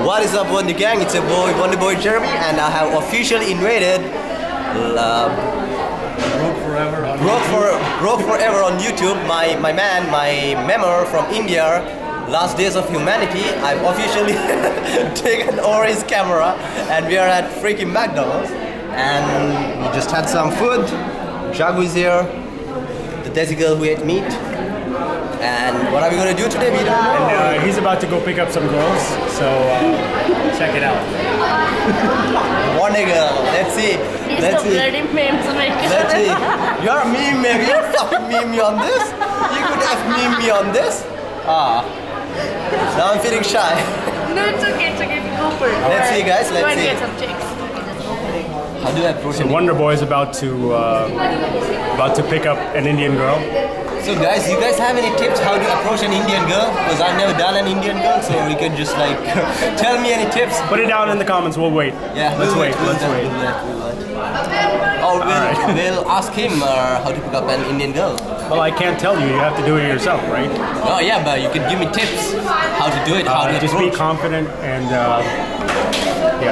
What is up, Wonder Gang? It's your boy wonderboyjeremy, and I have officially invaded Broke Forever on YouTube. My man, my member from India, Last Days of Humanity. I've officially taken over his camera, and we are at freaking Mcdonalds, and we just had some food. Jagu is here, the Desi girl who ate meat. And what are we gonna do today? We don't know. And he's about to go pick up some girls, so check it out. Wonder girl. Let's see. Let's see. Let's see. You're a meme, man. You fucking meme me on this. You could have meme me on this. Now I'm feeling shy. No, it's okay. It's okay. Go for it. Let's see, guys. Let's see. Get some chicks. How do I approach So it? Wonderboy is about to pick up an Indian girl. So guys, you guys have any tips how to approach an Indian girl? Because I've never done an Indian girl, so you can just like tell me any tips. Put it down in the comments. We'll wait. Yeah, let's wait. We'll ask him how to pick up an Indian girl. Well, I can't tell you. You have to do it yourself, right? Oh yeah, but you can give me tips how to do it. How to just approach. be confident and yeah.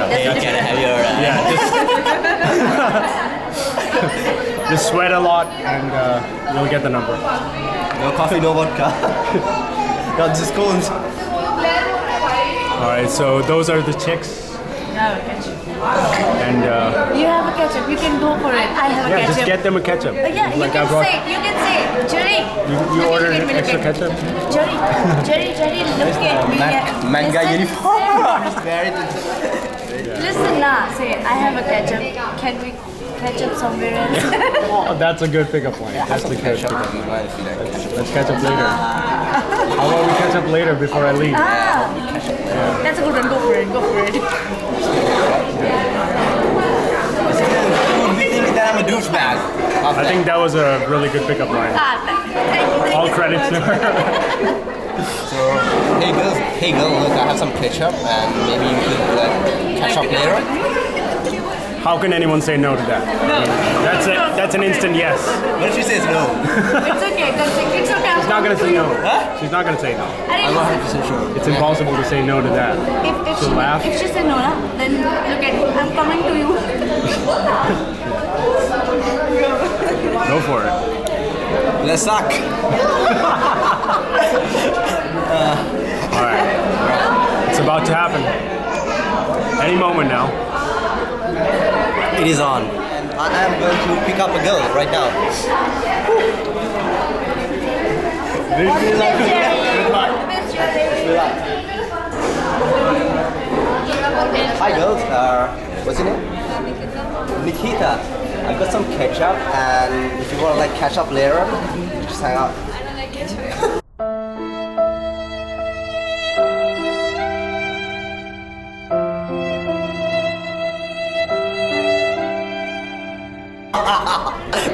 Hey, you can have your Just sweat a lot and you'll get the number. No coffee, no vodka. No, just cones. All right, so those are the chicks. Yeah, ketchup. And You have a ketchup. You can go for it. I have a yeah, ketchup. just get them a ketchup. Yeah, you can say. You can say, Jerry. You ordered extra ketchup? Jerry, look at me. Manga uniform. Listen, nah. Say, I have a ketchup. Can we ketchup somewhere else? Oh, that's a good pickup line. That's a good pickup line. Let's catch up later. How about we catch up later before I leave? That's a good one. Go for it. Go for it. We think that I'm a douchebag. I think that was a really good pickup line. Thank you. All credits to her. So, hey girl, look, I have some ketchup, and maybe you could catch up later. How can anyone say no to that? No. That's an instant yes. What if she says no? It's okay. It's okay. She's not gonna say no. Huh? She's not gonna say no. I'm not 100% sure. It's impossible to say no to that. She'll laugh. If she said no, then look at me. I'm coming to you. Go for it. Let's suck. All right. It's about to happen. Any moment now. It is on. And I am going to pick up a girl right now. Hi girls, what's your name? Nikita. I got some ketchup, and if you want to like catch up later, just hang out. I don't like ketchup.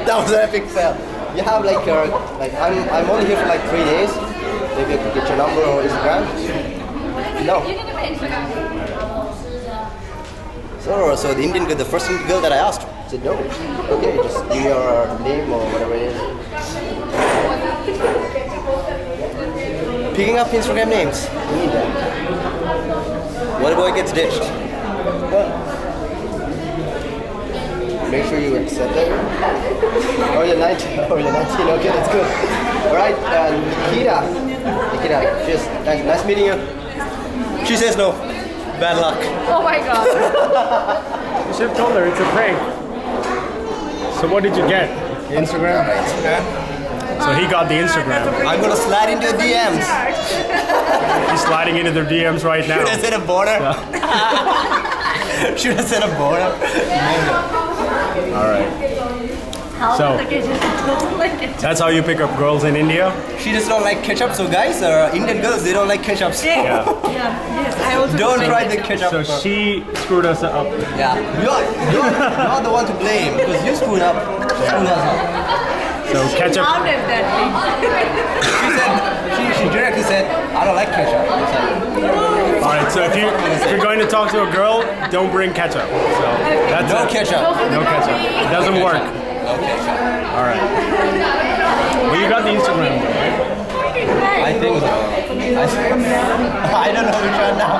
That was an epic fail. You have like I'm only here for like 3 days. Maybe I could get your number or Instagram. No. You can have Instagram. So the Indian girl, the first Indian girl that I asked said no. Okay, just give me your name or whatever it is. Picking up Instagram names. We need that. Wonderboy gets ditched. Make sure you accept it. Oh, you're 19. Oh, you're 19. Okay, that's good. All right, Nikita, just nice meeting you. She says no. Bad luck. Oh my god. You should have told her it's a prank. So what did you get? Instagram? So he got the Instagram. I'm gonna slide into your DMs. He's sliding into their DMs right now. Should I set a border? Should I set a border? All right. So that's how you pick up girls in India? She just don't like ketchup, so guys, Indian girls, they don't like ketchups. Yeah. Yes, I also Don't like try the ketchup. ketchup. So she screwed us up. Yeah, you're the one to blame because you screwed up. Screwed us up. So ketchup. Out of that thing. She directly said, I don't like ketchup. All right. So if you're going to talk to a girl, don't bring ketchup. So that's No it. ketchup. No ketchup. It doesn't work. No ketchup. All right. Well, you got the Instagram though, right? I think so. I don't know which one now.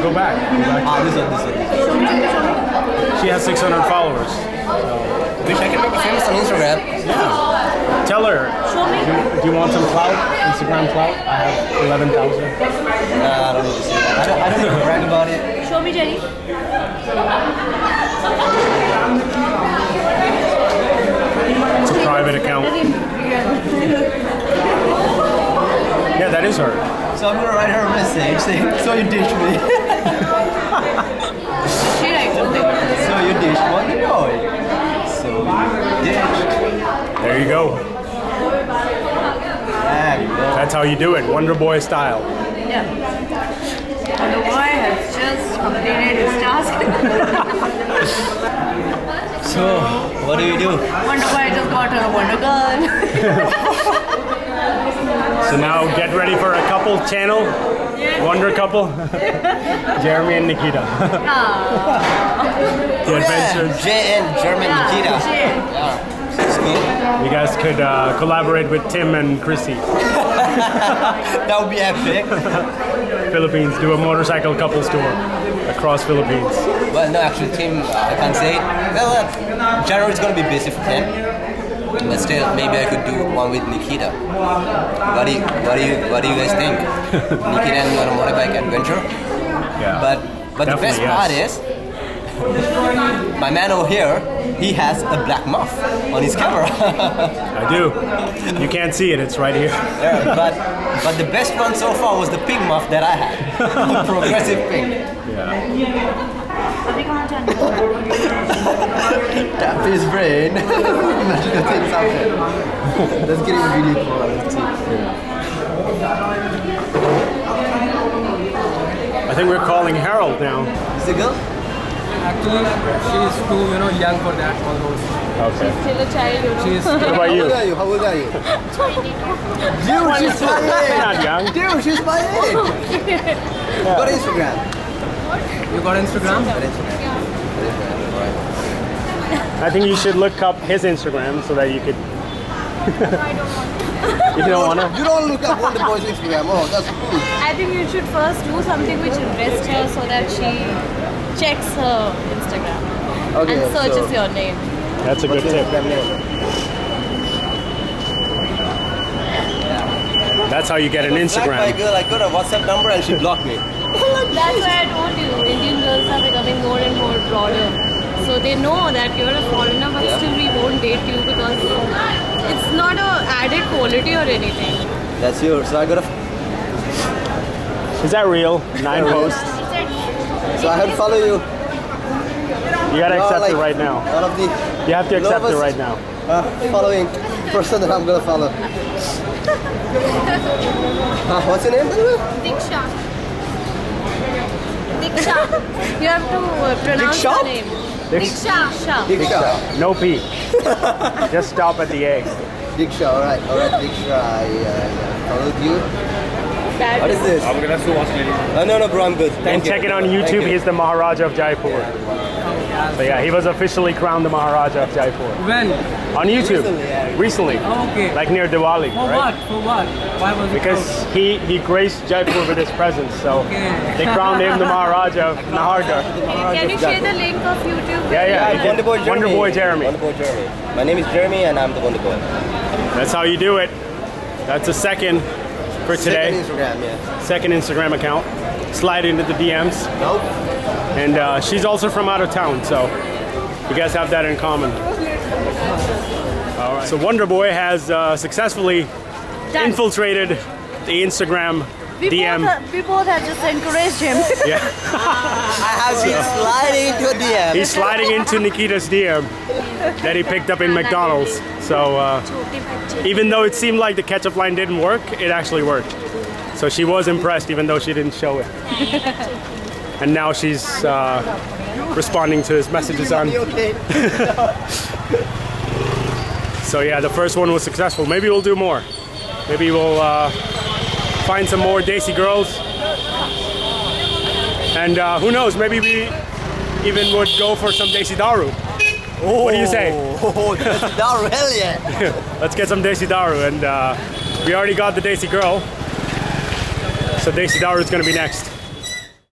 Go back. Ah, this one. She has 600 followers. Wish I can make you famous on Instagram. Yeah. Tell her. Show me. Do you want some clout? Instagram clout? I have 11,000. Nah, I don't need to see that. I don't need to brag about it. Show me, Jenny. It's a private account. Yeah, that is her. So I'm gonna write her a message saying, so you ditched me. She writes something. So you ditched Wonderboy. So you ditched. There you go. That's how you do it, Wonderboy style. Yeah. And the boy has just completed his task. So, what do you do? Wonderboy just got her a Wonder Girl. So now get ready for a couple channel, Wonder couple, Jeremy and Nikita. The adventures. J and German Nikita. You guys could collaborate with Tim and Chrissy. That would be epic. Philippines, do a motorcycle couples tour across Philippines. Well, no, actually, Tim, I can't say it. Well, January's gonna be busy for Tim. But still, maybe I could do one with Nikita. What do you guys think? Nikita and me on a motorbike adventure? Yeah. But the best part is, my man over here, he has a black muff on his camera. I do. You can't see it, it's right here. Yeah, but the best one so far was the pink muff that I had. Progressive pink. Yeah. Tap his brain. Magical things happen. Let's get a video call. Let's see. I think we're calling Harold now. Is the girl? Actually, she is too, young for that. All those. Okay. Still a child, She is. What about How you? old are you? How old are you? Dude, she's my Not age. young. Dude, she's my age. Got Instagram. You got Instagram? I think you should look up his Instagram so that you could. You don't want to? You don't look up Wonderboy's Instagram. Oh, that's cool. I think you should first do something which interests her so that she checks her Instagram Okay, and searches so your name. That's a good what's your tip. Instagram name? That's how you get an Black by Instagram. girl, I got a WhatsApp number and she blocked me. That's why I told you, Indian girls are becoming more and more broader. So they know that you're a foreigner, but still we won't date you because it's not a added quality or anything. That's yours. So I got a. Is that real? 9 posts? So I have to follow you. You gotta You are accept like it right now. One of the You have to accept it right now. following person that I'm gonna follow. What's your name, by the way? Diksha. Diksha. You have to pronounce Diksha? your name. Diksha. Diksha. No P. Just stop at the A. Diksha, alright, Diksha. I followed you. What is this? No, bro, I'm good. And Thank you. check it on Thank YouTube. you. He's the Maharaja of Jaipur. So yeah, he was officially crowned the Maharaja of Jaipur. When? On YouTube. Recently, yeah. Recently. Oh, okay. Like near Diwali, For right? what? For what? Why was it Because closed? he graced Jaipur with his presence, so Okay. they crowned him the Maharaja of Nahargarh. Can you share the link of YouTube? Yeah, he did. Wonderboy Jeremy. Wonderboy Jeremy. Wonderboy Jeremy. My name is Jeremy and I'm the Wonderboy. That's how you do it. That's a second for today. Second Instagram, yeah. Second Instagram account. Slide into the DMs. Nope. And she's also from out of town, so you guys have that in common. All right. So Wonderboy has successfily infiltrated the Instagram DM. We both have just encouraged him. Yeah, I have been sliding into a DM. he's sliding into Nikita's DM that he picked up in McDonald's. So even though it seemed like the ketchup line didn't work, it actually worked. So she was impressed, even though she didn't show it. And now she's responding to his messages on. Okay. So yeah, the first one was successful. Maybe we'll do more. Maybe we'll find some more Desi girls. And who knows, maybe we even would go for some Desi Daru. What do you say? Oh, Desi Daru, hell yeah. Let's get some Desi Daru. And we already got the Desi girl. So Desi Daru is gonna be next.